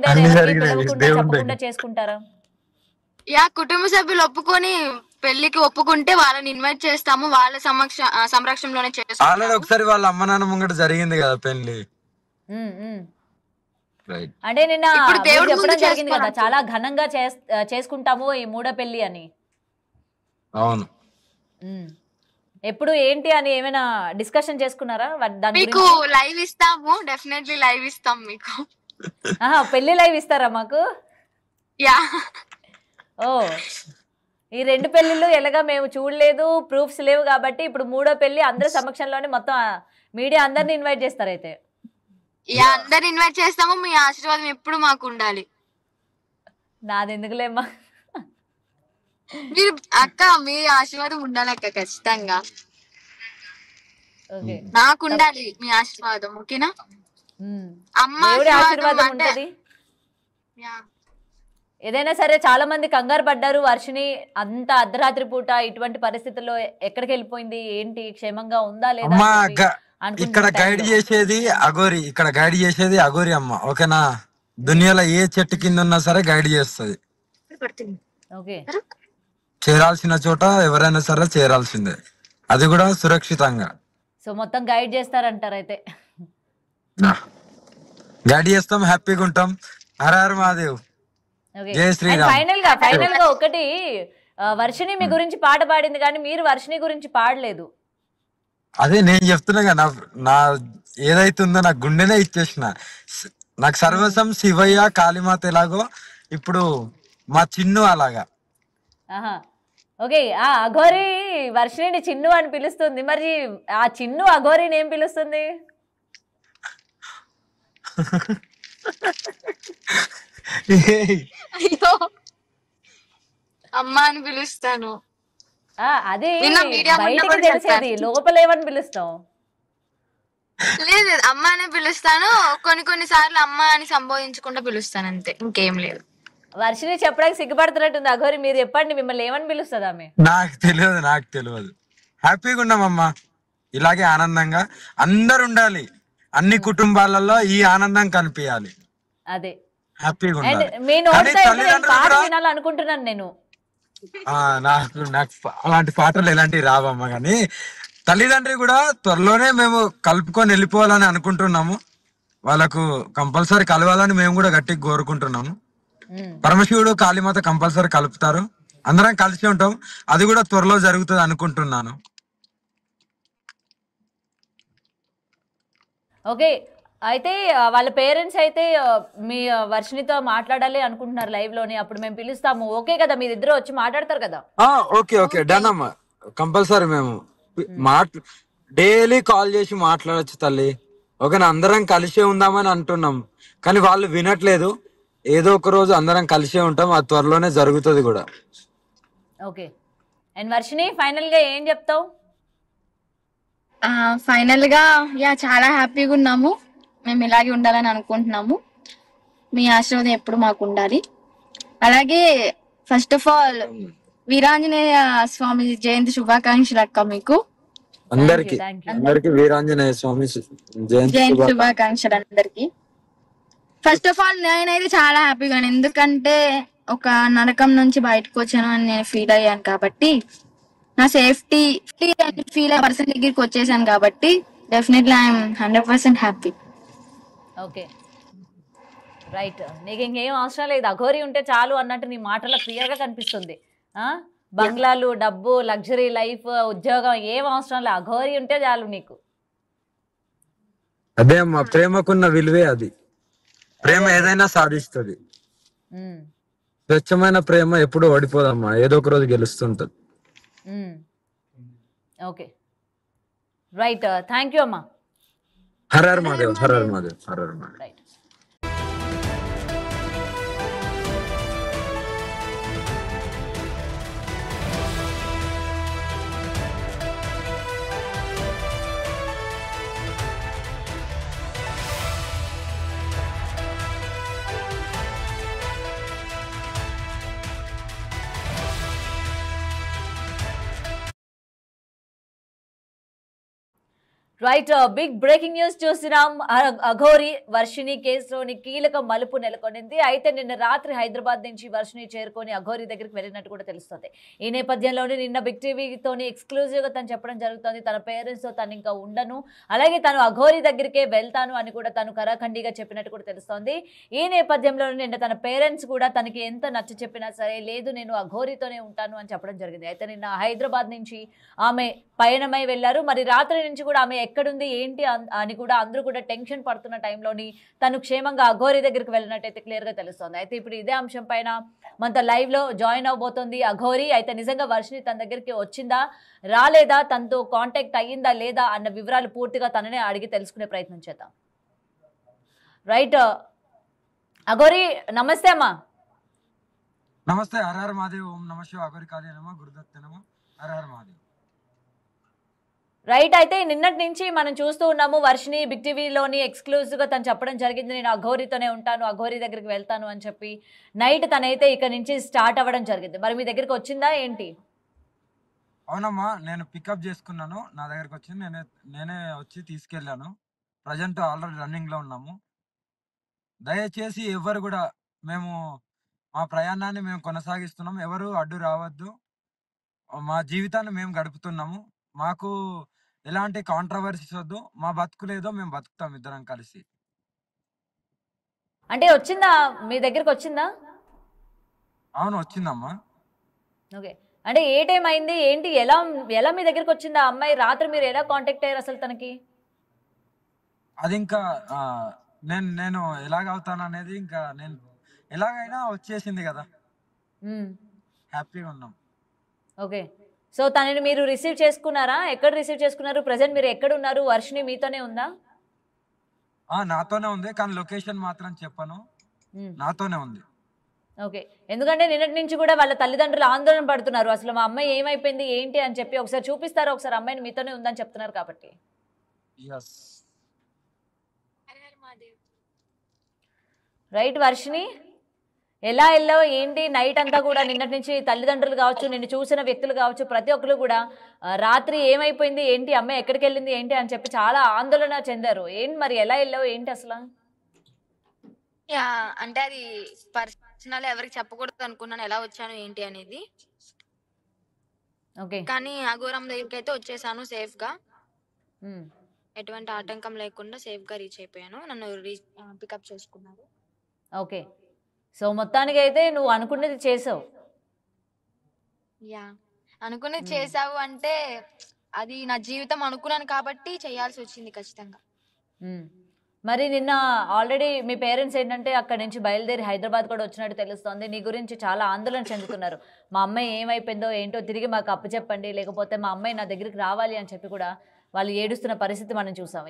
అన్ని ఎవరికి జరిగినాయి పిలవకుండా దేవుని చెప్పకుండా దగ్గర. చేసుకుంటారా? యా కుటుంబ సభ్యులు ఒప్పుకొని పెళ్లికి ఒప్పుకుంటే వాళ్ళని ఇన్వైట్ చేస్తాము, వాళ్ళ సంరక్షణలోనే ఆల్రెడీ చేసుకుంటాము. ఒకసారి వాళ్ళ అమ్మ నాన్న ముంగట జరిగింది కదా పెళ్లి. ఉమ్, ఉమ్. రైట్. అంటే నిన్న ఇప్పుడు మీరు దేవుడి ముందు చెప్పడం జరిగింది కదా, చేసుకోవాలనుకుంటున్నాం. చాలా ఘనంగా చేసుకుంటాము ఈ మూడో పెళ్లి అని. అవును. ఉమ్. ఎప్పుడు ఏంటి అని ఏమైనా డిస్కషన్ చేసుకున్నారా దాని మీకు గురించి? లైవ్ ఇస్తాము, డెఫినెట్లీ లైవ్ ఇస్తాం మీకు. పెళ్లి లైవ్ ఇస్తారా మాకు? యా ఓ, ఈ 2 పెళ్లిళ్ళు ఎలాగా మేము చూడలేదు, ప్రూఫ్స్ లేవు కాబట్టి ఇప్పుడు మూడో పెళ్లి అందరి సమక్షంలోనే మొత్తం మీడియా అందరిని ఇన్వైట్ చేస్తారు అయితే. యా అందరు ఇన్వైట్ చేస్తాము, మీ ఆశీర్వాదం ఎప్పుడు మాకు ఉండాలి. నాది ఎందుకులేమ్మా. మీరు అక్క మీ ఆశీర్వాదం ఉండాలి అక్క, ఖచ్చితంగా ఓకే, నాకు ఉండాలి మీ ఆశీర్వాదం. ఓకేనా? అమ్మ దేవుడి ఆశీర్వాదం అంటే ఉంటది. యా ఏదైనా సరే చాలా మంది కంగారు పడ్డారు, వర్షిని అంత అర్ధరాత్రి పూట ఇటువంటి పరిస్థితుల్లో ఎక్కడికి వెళ్ళిపోయింది, ఏంటి క్షేమంగా ఉందా లేదా అమ్మా అని చెప్పి ఇక్కడ అనుకుంటున్న గైడ్ టైంలో. చేసేది అఘోరి, ఇక్కడ గైడ్ చేసేది అఘోరి అమ్మ. ఓకేనా? దునియాలో ఏ చెట్టు కింద ఉన్నా సరే గైడ్ చేస్తుంది. ఓకే, చేరాల్సిన చోట ఎవరైనా సరే చేరాల్సిందే, అది కూడా సురక్షితంగా. సో మొత్తం గైడ్ చేస్తారంటారు అయితే. గైడ్ చేస్తాం, హ్యాపీగా ఉంటాం. హర హర మహాదేవ్, ఓకే. జై అండ్ శ్రీరామ్. ఫైనల్ గా ఒకటి, వర్షిని మీ గురించి పాట పాడింది కానీ మీరు వర్షిని గురించి పాడలేదు. అదే నేను చెప్తున్నా కదా, నా ఏదైతుందో నా గుండెనే ఇచ్చేసిన. నాకు సర్వసం శివయ్య కాళీమాత ఎలాగో ఇప్పుడు మా చిన్ను అలాగా. ఆహా, ఓకే. అఘోరి వర్షిని చిన్ను అని పిలుస్తుంది, మరి ఆ చిన్ను అఘోరిని ఏం పిలుస్తుంది? అయ్యో అమ్మ అని పిలుస్తాను. అది నిన్న మీడియా ముందు బయటికి కూడా తెలిసేది, చెప్పాను. లోపల ఏమని పిలుస్తాం? లేదు అమ్మ అనే పిలుస్తాను, కొన్ని సార్లు అమ్మ అని సంబోధించకుండా పిలుస్తాను, అంతే, ఇంకేం లేదు. వర్షిని చెప్పడానికి సిగ్గుపడుతున్నట్టుంది. అఘోరి మీరు చెప్పండి, మిమ్మల్ని ఏమని పిలుస్తుంది ఆమె? నాకు తెలియదు. హ్యాపీగా ఉన్నామమ్మా, ఇలాగే ఆనందంగా అందరు ఉండాలి. అన్ని కుటుంబాలలో ఈ ఆనందం కనిపించాలి. అదే, హ్యాపీగా అండ్ ఉండాలి. మీ నోట్స్ కానీ అయితే నేను పాట తల్లిదండ్రులు వినాలనుకుంటున్నాను నేను. నాకు అలాంటి పాటలు ఎలాంటివి రావమ్మా, కానీ తల్లిదండ్రి కూడా త్వరలోనే మేము కలుపుకొని వెళ్ళిపోవాలని అనుకుంటున్నాము. వాళ్ళకు కంపల్సరీ కలవాలని మేము కూడా గట్టిగా కోరుకుంటున్నాము. పరమశివుడు కాళీమాత కంపల్సరీ కలుపుతారు, అందరం కలిసి ఉంటాం. అది కూడా త్వరలో జరుగుతుంది అనుకుంటున్నాను. ఓకే, అయితే వాళ్ళ పేరెంట్స్ అయితే మీ వర్షినితో మాట్లాడాలి అనుకుంటున్నారు లైవ్ లోని, అప్పుడు మేము పిలుస్తాము. ఓకే కదా, మీరిద్దరు వచ్చి మాట్లాడతారు కదా? ఓకే డన్ అమ్మా, కంపల్సరీ మేము డైలీ కాల్ చేసి మాట్లాడచ్చు తల్లి. ఓకేనా? అందరం కలిసే ఉందామని అంటున్నాం, కానీ వాళ్ళు వినట్లేదు. ఏదో ఒక రోజు అందరం కలిసే ఉంటాం, అది త్వరలోనే జరుగుతుంది కూడా. ఓకే, అండ్ వర్షిని ఫైనల్ గా ఏం చెప్తావు? ఫైనల్ గా యా చాలా హ్యాపీగా ఉన్నాము, మేము ఇలాగే ఉండాలని అనుకుంటున్నాము. మీ ఆశీర్వాదం ఎప్పుడు మాకు ఉండాలి. అలాగే first of all Veeranjaneya Swamy జయంతి శుభాకాంక్షలు అక్క. మీకు అందరికి వీరాంజనేయ స్వామి జయంతి శుభాకాంక్షలు అందరికి. ఫస్ట్ ఆఫ్ ఆల్ నేనైతే చాలా హ్యాపీగా, ఎందుకంటే ఒక నరకం నుంచి బయటకు వచ్చాను అని నేను ఫీల్ అయ్యాను కాబట్టి, నా సేఫ్టీ ఫీల్ అయ్యే పర్సన్ దగ్గరికి వచ్చేసాను కాబట్టి definitely I'm 100% happy. Okay, right. నీకు ఇంకేం అవసరం లేదు, అఘోరి ఉంటే చాలు అన్నట్టు నీ మాటలో క్లియర్ గా కనిపిస్తుంది. బంగ్లాలు, డబ్బు, లగ్జరీ లైఫ్, ఉద్యోగం ఏం అవసరం లేదు, అఘోరి ఉంటే చాలు నీకు. అదే అమ్మా, ప్రేమకున్న విలువే అది. ప్రేమ ఏదైనా సాధిస్తుంది. స్వచ్ఛమైన ప్రేమ ఎప్పుడు ఓడిపోదమ్మా, ఏదో ఒక రోజు గెలుస్తుంటది. Okay, right. థ్యాంక్ యూ అమ్మా. Hara Hara Mahadev, Hara Hara Mahadev, Hara Hara Mahadev. Right. Right, big breaking news చూస్తున్నాం. అఘోరి వర్షిణి కేసులోని కీలక మలుపు నెలకొనింది. అయితే నిన్న రాత్రి హైదరాబాద్ నుంచి వర్షిణి చేరుకొని అఘోరి దగ్గరికి వెళ్ళినట్టు కూడా తెలుస్తుంది. ఈ నేపథ్యంలోనే నిన్న బిగ్ టీవీతోని ఎక్స్క్లూజివ్ గా తను చెప్పడం జరుగుతుంది. తన పేరెంట్స్ తో తను ఇంకా ఉండను, అలాగే తను అఘోరి దగ్గరికే వెళ్తాను అని కూడా తను కరాఖండిగా చెప్పినట్టు కూడా తెలుస్తోంది. ఈ నేపథ్యంలోనే నిన్న తన పేరెంట్స్ కూడా తనకి ఎంత నచ్చ చెప్పినా సరే లేదు నేను అఘోరితోనే ఉంటాను అని చెప్పడం జరిగింది. అయితే నిన్న హైదరాబాద్ నుంచి ఆమె పయనమై వెళ్లారు. మరి రాత్రి నుంచి కూడా ఆమె ఎక్కడుంది ఏంటి అని కూడా అందరూ కూడా టెన్షన్ పడుతున్న టైంలోని తను క్షేమంగా అఘోరి దగ్గరికి వెళ్ళినట్టయితే క్లియర్ గా తెలుస్తోంది. అయితే ఇప్పుడు ఇదే అంశం పైన మనతో లైవ్ లో జాయిన్ అవబోతోంది అఘోరి. అయితే నిజంగా వర్షిణి తన దగ్గరికి వచ్చిందా రాలేదా, తనతో కాంటాక్ట్ అయ్యిందా లేదా అన్న వివరాలు పూర్తిగా తననే అడిగి తెలుసుకునే ప్రయత్నం చేద్దాం. రైట్, అఘోరి నమస్తే అమ్మా. నమస్తే. హర మహాదేవ్. ఓం నమ శివ. అఘోరి కాళీ నమ గురుదత్త నమ. హర మహాదేవ్. రైట్, అయితే నిన్నటి నుంచి మనం చూస్తూ ఉన్నాము వర్షిణి బిగ్ టీవీలోని ఎక్స్క్లూజివ్ గా తను చెప్పడం జరిగింది నేను అఘోరితోనే ఉంటాను, అఘోరి దగ్గరికి వెళ్తాను అని చెప్పి. నైట్ తనైతే ఇక్కడ నుంచి స్టార్ట్ అవ్వడం జరిగింది. మరి మీ దగ్గరికి వచ్చిందా ఏంటి? అవునమ్మా, నేను పికప్ చేసుకున్నాను. నా దగ్గరకు వచ్చింది. నేనే వచ్చి తీసుకెళ్ళాను. ప్రజెంట్ ఆల్రెడీ రన్నింగ్ లో ఉన్నాము. దయచేసి ఎవరు కూడా మేము మా ప్రయాణాన్ని మేము కొనసాగిస్తున్నాం. ఎవరు అడ్డు రావద్దు. మా జీవితాన్ని మేము గడుపుతున్నాము. మాకు ఎలాంటి కాంట్రవర్సీస్ వద్దు. మా బతుకులేదో మేము బతుకుతాం ఇద్దరం కలిసి. అంటే వచ్చిందా మీ దగ్గరికి వచ్చిందా? అవును, వచ్చిందమ్మా. ఓకే, అంటే ఏ టైం అయింది ఏంటి, ఎలా ఎలా మీ దగ్గరికి వచ్చిందా అమ్మాయి? రాత్రి మీరు ఎలా కాంటాక్ట్ అయ్యారు అసలు తనకి? అది ఇంకా నేను ఎలాగవుతాను అనేది ఇంకా నేను ఎలాగైనా వచ్చేసింది కదా, హ్యాపీగా ఉన్నాం. ఓకే, సో తనని మీరు రిసీవ్ చేసుకున్నారా? ఎక్కడ రిసీవ్ చేసుకున్నారు? ప్రజెంట్ మీరు ఎక్కడ ఉన్నారు? వర్షిణి మీతోనే ఉందా? నాతోనే ఉంది, కానీ లొకేషన్ మాత్రం చెప్పను. నాతోనే ఉంది. ఓకే, ఎందుకంటే నిన్నటి నుంచి కూడా వాళ్ళ తల్లిదండ్రులు ఆందోళన పడుతున్నారు, అసలు మా అమ్మాయి ఏమైపోయింది ఏంటి అని చెప్పి. ఒకసారి చూపిస్తారా? ఒకసారి అమ్మాయిని మీతోనే ఉందని చెప్తున్నారు కాబట్టి. రైట్ వర్షిణి, ఎలా వెళ్ళావు ఏంటి? నైట్ అంతా కూడా నిన్నటి నుంచి తల్లిదండ్రులు కావచ్చు, నిన్ను చూసిన వ్యక్తులు కావచ్చు, ప్రతి ఒక్కరు కూడా రాత్రి ఏమైపోయింది ఏంటి, అమ్మాయి ఎక్కడికి వెళ్ళింది ఏంటి అని చెప్పి చాలా ఆందోళన చెందారు. ఏంటి మరి ఎలా వెళ్ళావు ఏంటి అసలు? అంటే అది పర్సనల్, ఎవరికి చెప్పకూడదు అనుకున్నాను ఎలా వచ్చాను ఏంటి అనేది. ఓకే, కానీ అఘోరం దగ్గరికి అయితే వచ్చేసాను సేఫ్ గా. ఎటువంటి ఆటంకం లేకుండా సేఫ్ గా రీచ్ అయిపోయాను. నన్ను పికప్ చేసుకున్నారు. ఓకే, సో మొత్తానికి అయితే నువ్వు అనుకున్నది చేసావు. అనుకున్నది చేసావు అంటే అది నా జీవితం అనుకున్నాను కాబట్టి చేయాల్సి వచ్చింది ఖచ్చితంగా. మరి నిన్న ఆల్రెడీ మీ పేరెంట్స్ ఏంటంటే అక్కడి నుంచి బయలుదేరి హైదరాబాద్ కూడా వచ్చినట్టు తెలుస్తోంది. నీ గురించి చాలా ఆందోళన చెందుతున్నారు. మా అమ్మాయి ఏమైపోయిందో ఏంటో తిరిగి మాకు అప్పచెప్పండి, లేకపోతే మా అమ్మాయి నా దగ్గరికి రావాలి అని చెప్పి కూడా వాళ్ళు ఏడుస్తున్న పరిస్థితి మనం చూసాం.